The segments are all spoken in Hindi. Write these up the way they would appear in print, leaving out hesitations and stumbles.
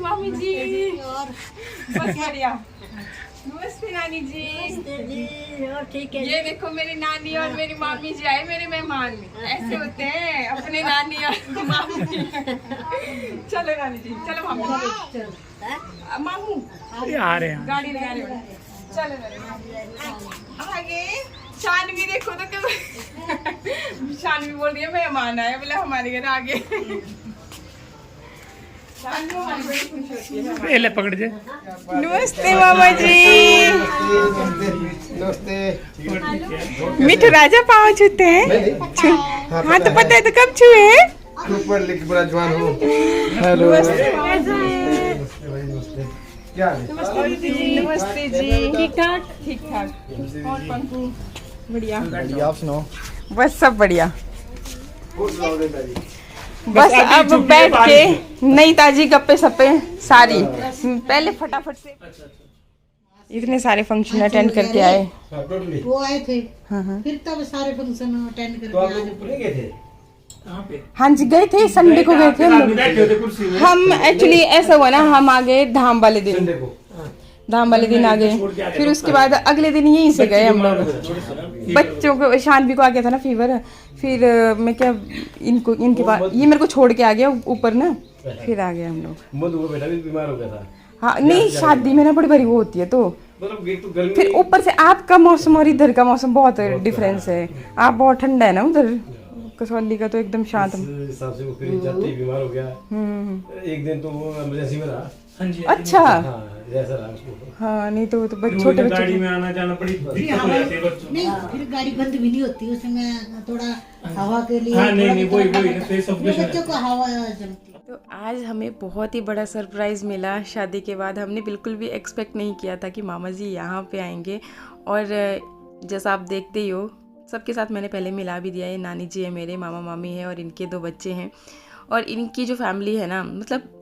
मामी जी। बस बढ़िया। नमस्ते नानी जी। और ठीक है। ये देखो मेरी नानी और मेरी मामी जी आए मेरे मेहमान। ऐसे होते हैं अपने नानी और मामी। चलो नानी जी, चलो मामी, मामू आ रहे हैं। गाड़ी लगा रहे हो। चलो मेरे आगे शानवी देखो तो क्या। शानवी बोल रही है मेहमान आए, बोले हमारे घर आगे। पहले पकड़ जे। नमस्ते मामा जी। नमस्ते। मिठू राजा पाँव छूते हैं। हाँ तो पता है तो कब छुए। ऊपर लिख बड़ा जवान हो। हेलो। नमस्ते भाई नमस्ते। क्या है? नमस्ते जी। ठीक ठाक ठीक ठाक। और पंकु बढ़िया। आप सुनाओ। बस सब बढ़िया। बहुत सुनाओ दे तारी। बस अब बैठ के नई ताजी गप्पे सप्पे सारी पहले फटाफट से इतने सारे फंक्शन अटेंड करके आए। टोटली। वो आए थे, हाँ हाँ फिर तब सारे फंक्शन अटेंड तो आप करके लोग ऊपर नहीं गए थे? कहाँ पे? हाँ जी गए थे, संडे को गए थे हम लोग। बैठे होते कुर्सी में। हम एक्चुअली ऐसा हुआ ना, हम आ गए धाम वाले दिन। संडे को। धाम वाले दिन आ गए, फिर उसके बाद अगले दिन यहीं से गए हम लोग। बच्चों को शानवी को आ गया था ना फीवर, फिर मैं क्या इनको इनके पास ये मेरे को छोड़ के आ गया ऊपर ना, फिर आ गए हम लोग। मधु का बेटा भी बीमार हो गया था। हाँ नहीं शादी में ना बड़ी बड़ी वो होती है तो मतलब एक तो गर्मी। फिर ऊपर से आपका मौसम और इधर का मौसम बहुत डिफरेंस है। आप बहुत ठंडा है ना उधर, कसौली का तो एकदम शांत। इस हिसाब से वो फिर जाते ही बीमार हो गया। एक दिन तो वो इमरजेंसी में रहा। हाँ जी। अच्छा हाँ जैसा रहा उसको। हाँ नहीं तो फिर छोटे वो बच्चे गाड़ी में आना जाना बड़ी दिक्कत हो जाती है बच्चों को। नहीं, फिर गाड़ी बंद भी नहीं होती उसमें, थोड़ा हवा के लिए। हाँ, नहीं, नहीं, थोड़ा वही, ठंडा तो ये सब कुछ है। बच्चों को हवा जमती है। तो आज हमें बहुत ही बड़ा सरप्राइज़ मिला शादी के बाद। हमने बिल्कुल भी एक्सपेक्ट नहीं किया था कि मामा जी यहाँ पे आएंगे। और जैसा आप देखते ही हो सबके साथ मैंने पहले मिला भी दिया है। नानी जी है मेरे, मामा मामी है और इनके 2 बच्चे हैं। और इनकी जो फैमिली है ना, मतलब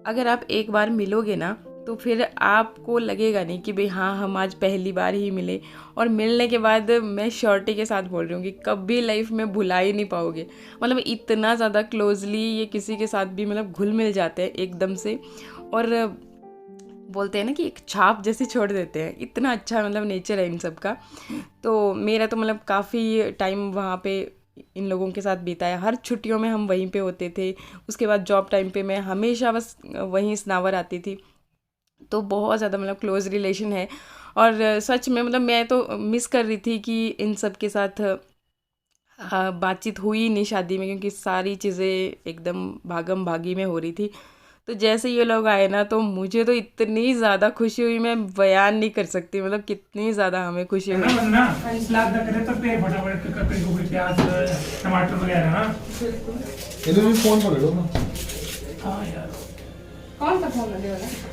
अगर आप एक बार मिलोगे ना तो फिर आपको लगेगा नहीं कि भाई हाँ हम आज पहली बार ही मिले। और मिलने के बाद मैं श्योरिटी के साथ बोल रही हूँ कि कभी लाइफ में भुला ही नहीं पाओगे। मतलब इतना ज़्यादा क्लोजली ये किसी के साथ भी मतलब घुल मिल जाते हैं एकदम से। और बोलते हैं ना कि एक छाप जैसी छोड़ देते हैं। इतना अच्छा मतलब नेचर है इन सब का। तो मेरा तो मतलब काफ़ी टाइम वहाँ पे इन लोगों के साथ बीता है। हर छुट्टियों में हम वहीं पे होते थे। उसके बाद जॉब टाइम पे मैं हमेशा बस वहीं स्नावर आती थी। तो बहुत ज़्यादा मतलब क्लोज रिलेशन है। और सच में मतलब मैं तो मिस कर रही थी कि इन सब के साथ बातचीत हुई नहीं शादी में, क्योंकि सारी चीज़ें एकदम भागम भागी में हो रही थी। तो जैसे ये लोग आए ना तो मुझे तो इतनी ज़्यादा खुशी हुई, मैं बयान नहीं कर सकती मतलब कितनी ज़्यादा हमें खुशी हुई। ना सलाद ना करे तो पे फटाफट ककड़ी गोभी प्याज टमाटर वगैरह ना। इन्हें भी फोन पकड़ो ना। हाँ यार। कौन सा फोन वाला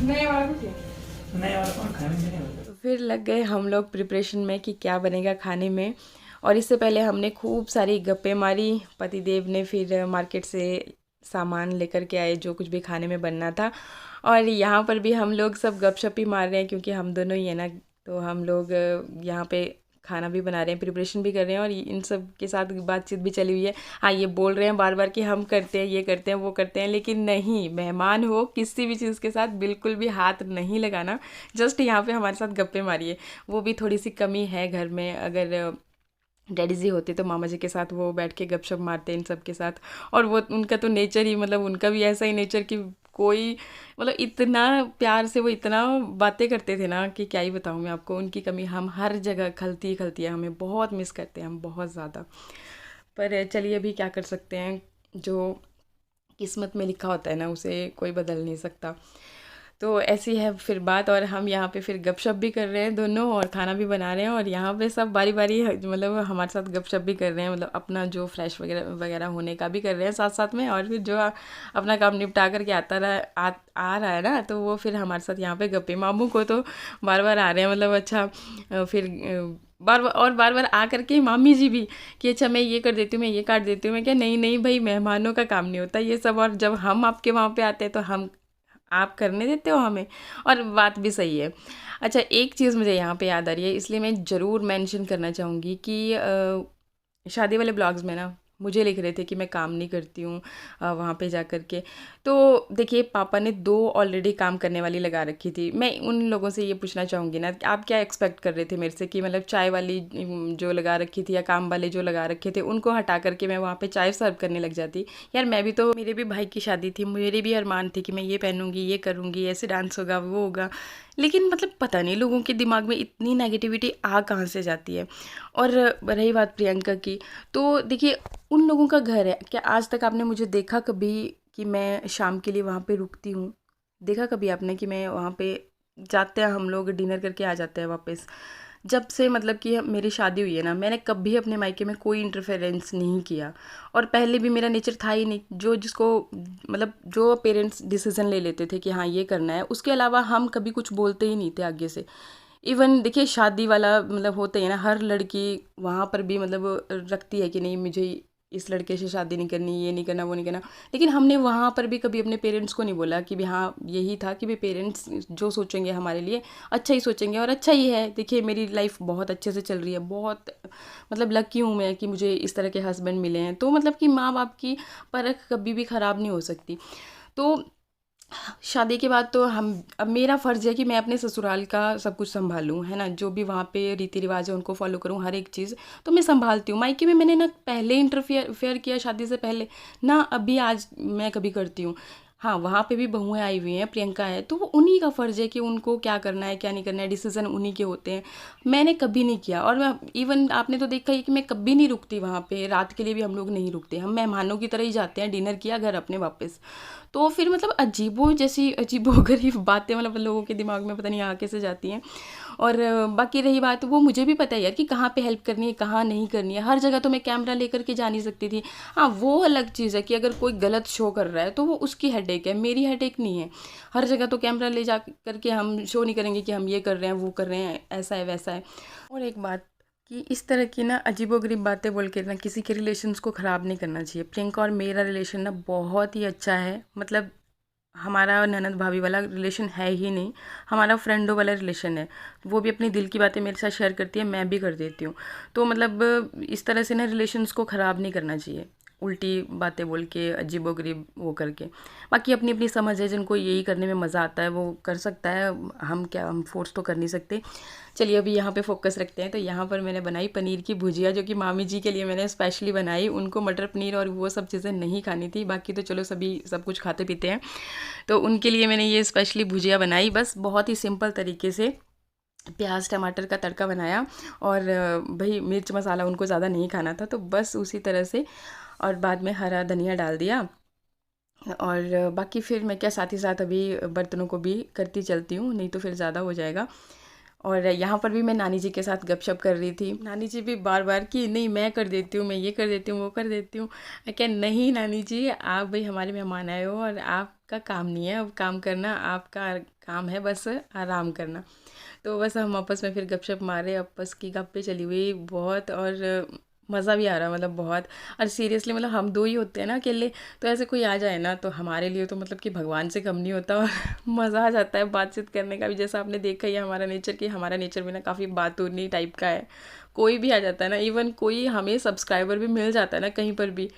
नए वाला कुछ नया वाला कौन खाने में नहीं होता। तो फिर लग गए हम लोग प्रिपरेशन में कि क्या बनेगा खाने में। और इससे पहले हमने खूब सारी गप्पे मारी। पतिदेव ने फिर मार्केट से सामान लेकर के आए जो कुछ भी खाने में बनना था। और यहाँ पर भी हम लोग सब गपशप ही मार रहे हैं, क्योंकि हम दोनों ही है ना। तो हम लोग यहाँ पे खाना भी बना रहे हैं, प्रिपरेशन भी कर रहे हैं और इन सब के साथ बातचीत भी चली हुई है। हाँ ये बोल रहे हैं बार बार कि हम करते हैं, ये करते हैं, वो करते हैं, लेकिन नहीं, मेहमान हो किसी भी चीज़ के साथ बिल्कुल भी हाथ नहीं लगाना। जस्ट यहाँ पे हमारे साथ गप्पे मारिए। वो भी थोड़ी सी कमी है घर में। अगर डैडी जी होते तो मामा जी के साथ वो बैठ के गपशप मारते इन सब के साथ। और वो उनका तो नेचर ही मतलब उनका भी ऐसा ही नेचर कि कोई मतलब इतना प्यार से वो इतना बातें करते थे ना कि क्या ही बताऊँ मैं आपको। उनकी कमी हम हर जगह खलती खलती है। हमें बहुत मिस करते हैं हम, बहुत ज़्यादा। पर चलिए अभी क्या कर सकते हैं, जो किस्मत में लिखा होता है ना उसे कोई बदल नहीं सकता। तो ऐसी है फिर बात। और हम यहाँ पे फिर गपशप भी कर रहे हैं दोनों और खाना भी बना रहे हैं। और यहाँ पे सब बारी बारी मतलब हमारे साथ गपशप भी कर रहे हैं, मतलब अपना जो फ्रेश वगैरह वगैरह होने का भी कर रहे हैं साथ साथ में। और फिर जो अपना काम निपटा करके आ रहा है ना, तो वो फिर हमारे साथ यहाँ पे गप्पे। मामू को तो बार बार आ रहे हैं मतलब अच्छा। फिर बार बार आ करके मामी जी भी कि अच्छा मैं ये कर देती हूँ, मैं ये काट देती हूँ। मैं क्या नहीं नहीं भाई, मेहमानों का काम नहीं होता ये सब। और जब हम आपके वहाँ पे आते हैं तो हम आप करने देते हो हमें। और बात भी सही है। अच्छा एक चीज़ मुझे यहाँ पे याद आ रही है, इसलिए मैं ज़रूर मेंशन करना चाहूँगी कि शादी वाले ब्लॉग्स में ना मुझे लिख रहे थे कि मैं काम नहीं करती हूँ वहाँ पे जा कर के। तो देखिए पापा ने 2 ऑलरेडी काम करने वाली लगा रखी थी। मैं उन लोगों से ये पूछना चाहूँगी ना कि आप क्या एक्सपेक्ट कर रहे थे मेरे से कि मतलब चाय वाली जो लगा रखी थी या काम वाले जो लगा रखे थे उनको हटा करके मैं वहाँ पे चाय सर्व करने लग जाती। यार मैं भी तो, मेरे भी भाई की शादी थी, मेरे भी अरमान थे कि मैं ये पहनूंगी, ये करूँगी, ऐसे डांस होगा, वो होगा। लेकिन मतलब पता नहीं लोगों के दिमाग में इतनी नेगेटिविटी आ कहाँ से जाती है। और रही बात प्रियंका की, तो देखिए उन लोगों का घर है। क्या आज तक आपने मुझे देखा कभी कि मैं शाम के लिए वहाँ पे रुकती हूँ? देखा कभी आपने कि मैं वहाँ पे, जाते हैं हम लोग डिनर करके आ जाते हैं वापस। जब से मतलब कि मेरी शादी हुई है ना, मैंने कभी अपने मायके में कोई इंटरफेरेंस नहीं किया। और पहले भी मेरा नेचर था ही नहीं, जो जिसको मतलब जो पेरेंट्स डिसीजन ले लेते थे कि हाँ ये करना है, उसके अलावा हम कभी कुछ बोलते ही नहीं थे आगे से। इवन देखिए शादी वाला मतलब होते हैं ना, हर लड़की वहाँ पर भी मतलब रखती है कि नहीं मुझे इस लड़के से शादी नहीं करनी, ये नहीं करना, वो नहीं करना। लेकिन हमने वहाँ पर भी कभी अपने पेरेंट्स को नहीं बोला कि भी हाँ, यही था कि भी पेरेंट्स जो सोचेंगे हमारे लिए अच्छा ही सोचेंगे और अच्छा ही है। देखिए मेरी लाइफ बहुत अच्छे से चल रही है, बहुत मतलब लकी हूँ मैं कि मुझे इस तरह के हस्बैंड मिले हैं। तो मतलब कि माँ बाप की परख कभी भी ख़राब नहीं हो सकती। तो शादी के बाद तो हम, अब मेरा फ़र्ज़ है कि मैं अपने ससुराल का सब कुछ सँभालूँ, है ना? जो भी वहाँ पे रीति रिवाज है उनको फ़ॉलो करूँ, हर एक चीज़ तो मैं सँभालती हूँ। मायके में मैंने ना पहले इंटरफेयर किया शादी से पहले, ना अभी आज मैं कभी करती हूँ। हाँ, वहाँ पे भी बहुएँ आई हुई हैं, प्रियंका है, तो वो उन्हीं का फ़र्ज़ है कि उनको क्या करना है, क्या नहीं करना है, डिसीज़न उन्हीं के होते हैं। मैंने कभी नहीं किया। और मैं इवन आपने तो देखा ही कि मैं कभी नहीं रुकती वहाँ पे, रात के लिए भी हम लोग नहीं रुकते। हम मेहमानों की तरह ही जाते हैं, डिनर किया, घर अपने वापस। तो फिर मतलब अजीबो-गरीब बातें मतलब लोगों के दिमाग में पता नहीं आ कैसे जाती हैं। और बाकी रही बात, वो मुझे भी पता है यार कि कहाँ पे हेल्प करनी है, कहाँ नहीं करनी है। हर जगह तो मैं कैमरा लेकर के जा नहीं सकती थी। हाँ, वो अलग चीज़ है कि अगर कोई गलत शो कर रहा है तो वो उसकी हेडेक है, मेरी हेडेक नहीं है। हर जगह तो कैमरा ले जा करके हम शो नहीं करेंगे कि हम ये कर रहे हैं, वो कर रहे हैं, ऐसा है, वैसा है। और एक बात कि इस तरह की ना अजीबोगरीब बातें बोल के ना किसी के रिलेशंस को ख़राब नहीं करना चाहिए। प्रियंका और मेरा रिलेशन ना बहुत ही अच्छा है। मतलब हमारा ननद भाभी वाला रिलेशन है ही नहीं, हमारा फ्रेंडों वाला रिलेशन है। वो भी अपनी दिल की बातें मेरे साथ शेयर करती है, मैं भी कर देती हूँ। तो मतलब इस तरह से ना रिलेशंस को ख़राब नहीं करना चाहिए, उल्टी बातें बोल के, अजीबोगरीब वो करके। बाकी अपनी अपनी समझ है, जिनको यही करने में मज़ा आता है वो कर सकता है। हम क्या, हम फोर्स तो कर नहीं सकते। चलिए अभी यहाँ पे फोकस रखते हैं। तो यहाँ पर मैंने बनाई पनीर की भुजिया, जो कि मामी जी के लिए मैंने स्पेशली बनाई। उनको मटर पनीर और वो सब चीज़ें नहीं खानी थी, बाकी तो चलो सभी सब कुछ खाते पीते हैं। तो उनके लिए मैंने ये स्पेशली भुजिया बनाई, बस बहुत ही सिंपल तरीके से प्याज टमाटर का तड़का बनाया। और भाई मिर्च मसाला उनको ज़्यादा नहीं खाना था, तो बस उसी तरह से। और बाद में हरा धनिया डाल दिया। और बाकी फिर मैं क्या, साथ ही साथ अभी बर्तनों को भी करती चलती हूँ, नहीं तो फिर ज़्यादा हो जाएगा। और यहाँ पर भी मैं नानी जी के साथ गपशप कर रही थी। नानी जी भी बार बार कि नहीं मैं कर देती हूँ, मैं ये कर देती हूँ, वो कर देती हूँ। मैं क्या, नहीं नानी जी, आप भाई हमारे मेहमान आए हो और आपका काम नहीं है अब काम करना, आपका काम है बस आराम करना। तो बस हम आपस में फिर गपशप मारे, आपस की गप्पे चली हुई बहुत। और मज़ा भी आ रहा मतलब बहुत। और सीरियसली मतलब हम 2 ही होते हैं ना अकेले, तो ऐसे कोई आ जाए ना तो हमारे लिए तो मतलब कि भगवान से कम नहीं होता। और मज़ा आ जाता है बातचीत करने का भी। जैसा आपने देखा ही है हमारा नेचर, कि हमारा नेचर भी ना काफ़ी बातूनी टाइप का है। कोई भी आ जाता है ना, इवन कोई हमें सब्सक्राइबर भी मिल जाता है ना कहीं पर भी,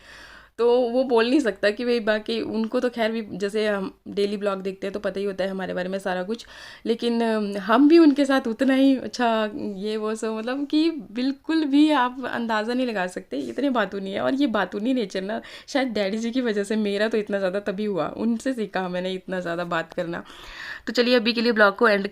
तो वो बोल नहीं सकता कि भाई, बाकी उनको तो खैर भी, जैसे हम डेली ब्लॉग देखते हैं तो पता ही होता है हमारे बारे में सारा कुछ। लेकिन हम भी उनके साथ उतना ही अच्छा ये वो सब, मतलब कि बिल्कुल भी आप अंदाज़ा नहीं लगा सकते, इतने बातूनी है। और ये बातूनी नेचर ना शायद डैडी जी की वजह से मेरा तो इतना ज़्यादा तभी हुआ, उनसे सीखा मैंने इतना ज़्यादा बात करना। तो चलिए अभी के लिए ब्लॉग को एंड